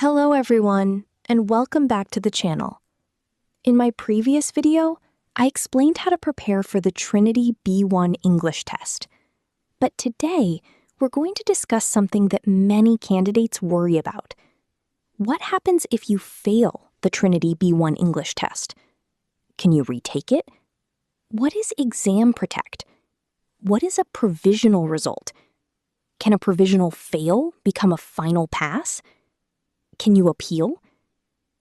Hello everyone, and welcome back to the channel. In my previous video, I explained how to prepare for the Trinity B1 English Test. But today, we're going to discuss something that many candidates worry about. What happens if you fail the Trinity B1 English Test? Can you retake it? What is exam protect? What is a provisional result? Can a provisional fail become a final pass? Can you appeal?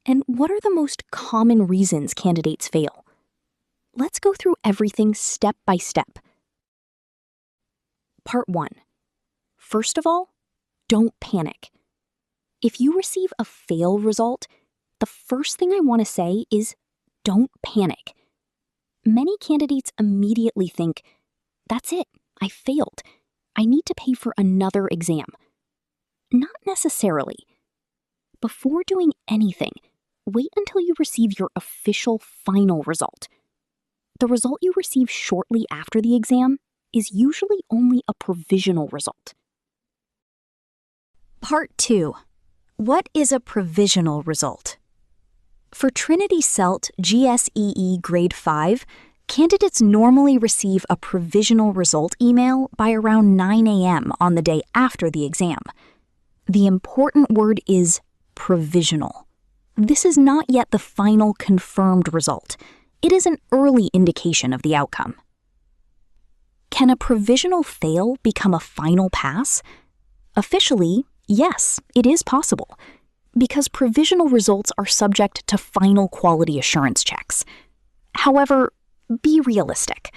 And what are the most common reasons candidates fail? Let's go through everything step by step. Part 1. First of all, don't panic. If you receive a fail result, the first thing I want to say is don't panic. Many candidates immediately think, that's it, I failed. I need to pay for another exam. Not necessarily. Before doing anything, wait until you receive your official final result. The result you receive shortly after the exam is usually only a provisional result. Part 2. What is a provisional result? For Trinity GESE Grade 5, candidates normally receive a provisional result email by around 9 a.m. on the day after the exam. The important word is provisional. This is not yet the final confirmed result. It is an early indication of the outcome. Can a provisional fail become a final pass? Officially, yes, it is possible, because provisional results are subject to final quality assurance checks. However, be realistic.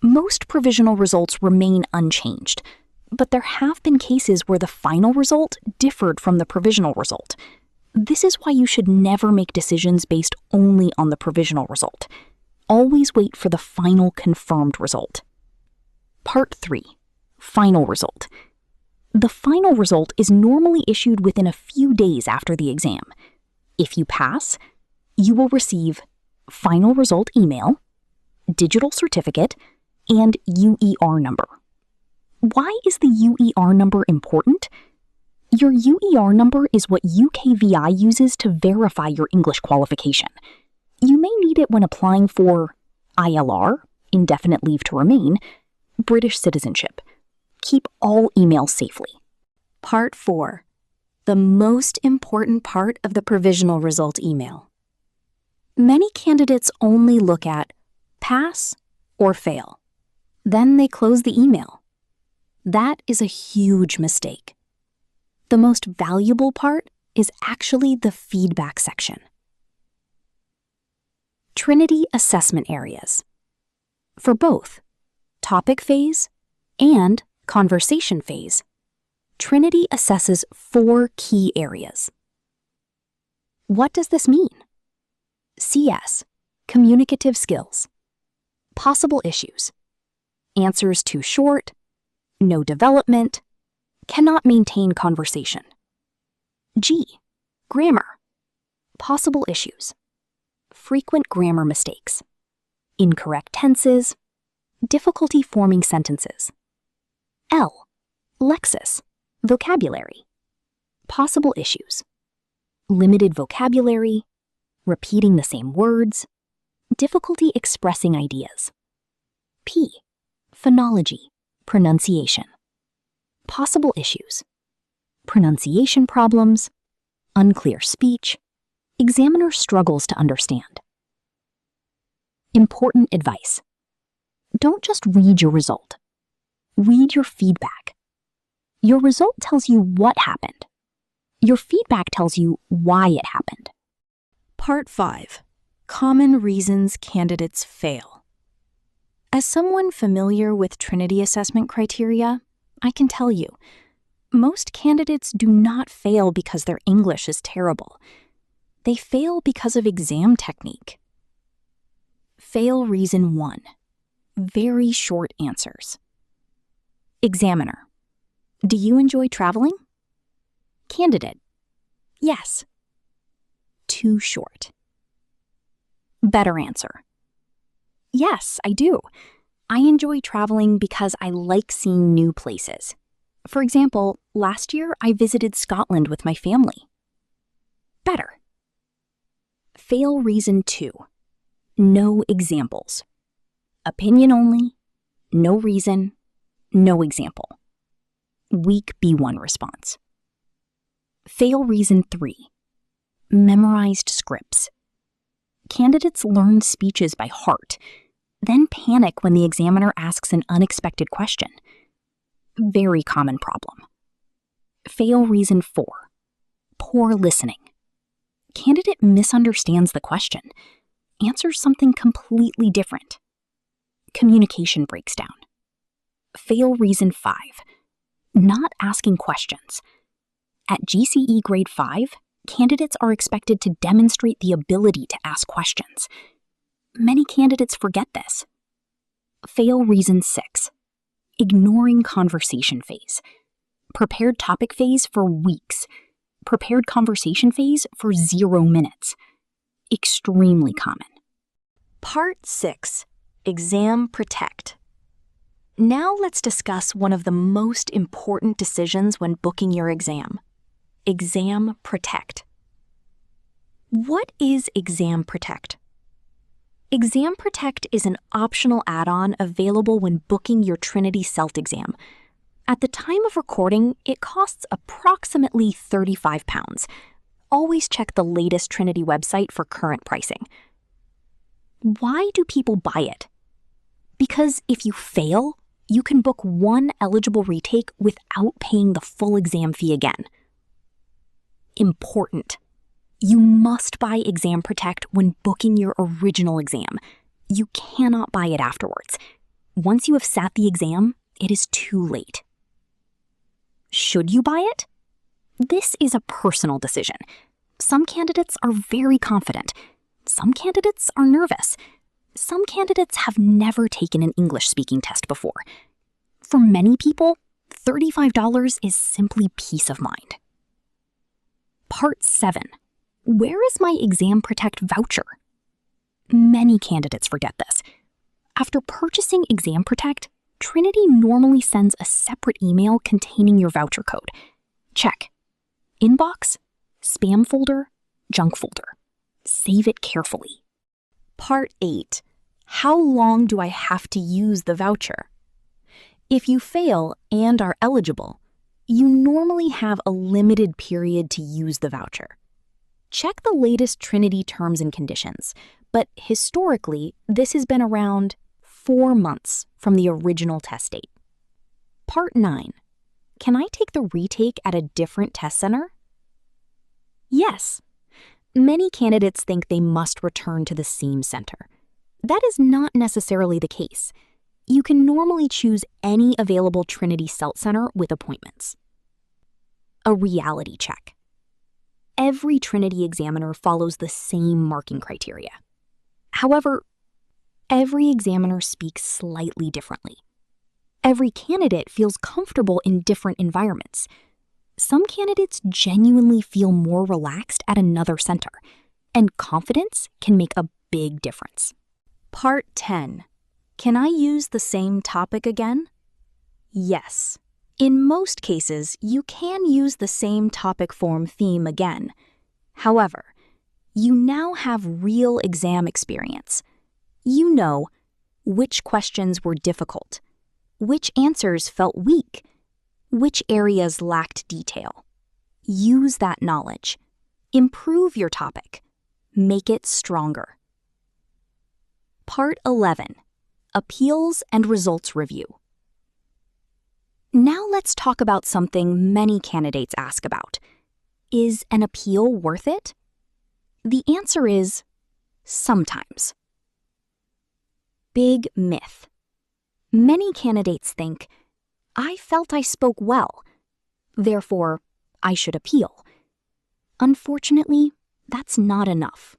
Most provisional results remain unchanged, but there have been cases where the final result differed from the provisional result. This is why you should never make decisions based only on the provisional result. Always wait for the final confirmed result. Part 3. Final result. The final result is normally issued within a few days after the exam. If you pass, you will receive final result email, digital certificate, and UER number. Why is the UER number important? Your UER number is what UKVI uses to verify your English qualification. You may need it when applying for ILR, Indefinite Leave to Remain, British Citizenship. Keep all emails safely. Part 4. The most important part of the provisional result email. Many candidates only look at pass or fail. Then they close the email. That is a huge mistake. The most valuable part is actually the feedback section. Trinity assessment areas. For both topic phase and conversation phase, Trinity assesses 4 key areas. What does this mean? CS, communicative skills. Possible issues. Answers too short, no development, cannot maintain conversation. G, grammar. Possible issues. Frequent grammar mistakes. Incorrect tenses. Difficulty forming sentences. L, lexis, vocabulary. Possible issues. Limited vocabulary, repeating the same words, difficulty expressing ideas. P, phonology, pronunciation. Possible issues. Pronunciation problems, unclear speech, examiner struggles to understand. Important advice. Don't just read your result. Read your feedback. Your result tells you what happened. Your feedback tells you why it happened. Part 5. Common reasons candidates fail. As someone familiar with Trinity assessment criteria, I can tell you, most candidates do not fail because their English is terrible. They fail because of exam technique. Fail reason 1. Very short answers. Examiner. Do you enjoy traveling? Candidate. Yes. Too short. Better answer. Yes, I do. I enjoy traveling because I like seeing new places. For example, last year I visited Scotland with my family. better. Fail reason 2. No examples. Opinion only, no reason, no example. Weak B1 response. Fail reason 3. Memorized scripts. Candidates learn speeches by heart, then panic when the examiner asks an unexpected question. Very common problem. Fail reason 4. Poor listening. Candidate misunderstands the question, answers something completely different. Communication breaks down. Fail reason 5. Not asking questions. At GCE Grade 5, candidates are expected to demonstrate the ability to ask questions. Many candidates forget this. Fail reason 6. Ignoring conversation phase. Prepared topic phase for weeks. Prepared conversation phase for 0 minutes. Extremely common. Part 6. Exam Protect. Now let's discuss one of the most important decisions when booking your exam. Exam Protect. What is Exam Protect? Exam Protect is an optional add-on available when booking your Trinity CELT exam. At the time of recording, it costs approximately £35. Always check the latest Trinity website for current pricing. Why do people buy it? Because if you fail, you can book one eligible retake without paying the full exam fee again. Important. You must buy Exam Protect when booking your original exam. You cannot buy it afterwards. Once you have sat the exam, it is too late. Should you buy it? This is a personal decision. Some candidates are very confident. Some candidates are nervous. Some candidates have never taken an English speaking test before. For many people, $35 is simply peace of mind. Part 7. Where is my Exam Protect voucher? Many candidates forget this. After purchasing Exam Protect, Trinity normally sends a separate email containing your voucher code. Check. Inbox, spam folder, junk folder. Save it carefully. Part 8. How long do I have to use the voucher? If you fail and are eligible, you normally have a limited period to use the voucher. Check the latest Trinity terms and conditions, but historically, this has been around 4 months from the original test date. Part 9. Can I take the retake at a different test center? Yes. Many candidates think they must return to the same center. That is not necessarily the case. You can normally choose any available Trinity CELT center with appointments. A reality check. Every Trinity examiner follows the same marking criteria. However, every examiner speaks slightly differently. Every candidate feels comfortable in different environments. Some candidates genuinely feel more relaxed at another center, and confidence can make a big difference. Part 10. Can I use the same topic again? Yes. In most cases, you can use the same topic form theme again. However, you now have real exam experience. You know which questions were difficult, which answers felt weak, which areas lacked detail. Use that knowledge. Improve your topic. Make it stronger. Part 11. Appeals and Results Review. Now let's talk about something many candidates ask about. Is an appeal worth it? The answer is sometimes. Big myth. Many candidates think, I felt I spoke well, therefore I should appeal. Unfortunately, that's not enough.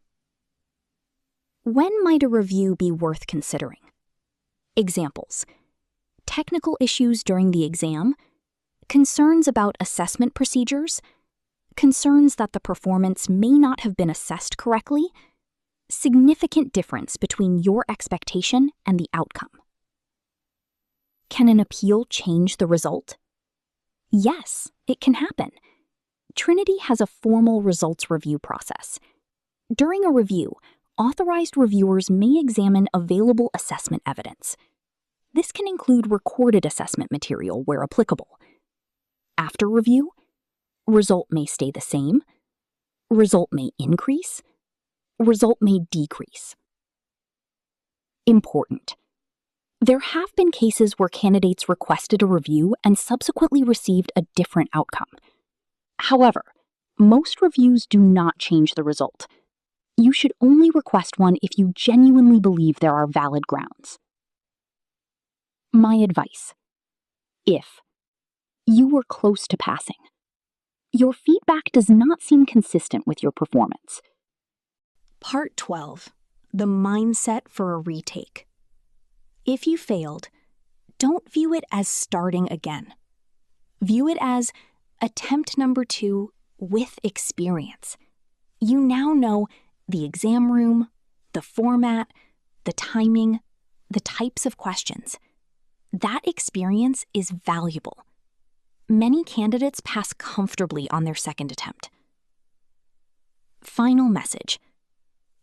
When might a review be worth considering? Examples: technical issues during the exam, concerns about assessment procedures, concerns that the performance may not have been assessed correctly, significant difference between your expectation and the outcome. Can an appeal change the result? Yes, it can happen. Trinity has a formal results review process. During a review, authorized reviewers may examine available assessment evidence. This can include recorded assessment material where applicable. After review, result may stay the same, result may increase, result may decrease. Important. There have been cases where candidates requested a review and subsequently received a different outcome. However, most reviews do not change the result. You should only request one if you genuinely believe there are valid grounds. My advice: if you were close to passing, your feedback does not seem consistent with your performance. Part 12. The mindset for a retake. If you failed, don't view it as starting again. View it as attempt number 2 with experience. You now know the exam room, the format, the timing, the types of questions. That experience is valuable. Many candidates pass comfortably on their second attempt. Final message.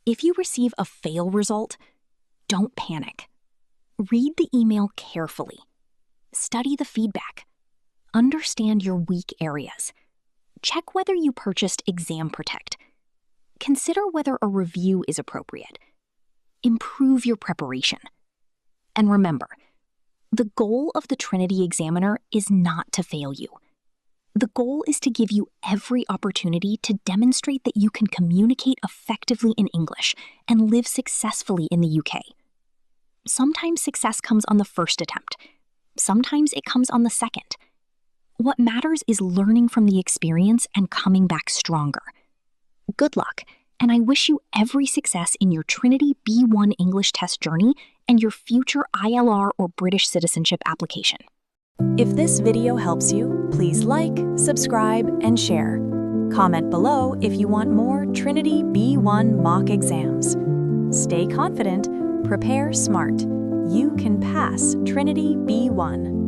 If you receive a fail result, don't panic. Read the email carefully. Study the feedback. Understand your weak areas. Check whether you purchased Exam Protect. Consider whether a review is appropriate. Improve your preparation. And remember, the goal of the Trinity examiner is not to fail you. The goal is to give you every opportunity to demonstrate that you can communicate effectively in English and live successfully in the UK. Sometimes success comes on the first attempt. Sometimes it comes on the second. What matters is learning from the experience and coming back stronger. Good luck, and I wish you every success in your Trinity B1 English Test journey and your future ILR or British citizenship application. If this video helps you, please like, subscribe, and share. Comment below if you want more Trinity B1 mock exams. Stay confident, prepare smart. You can pass Trinity B1.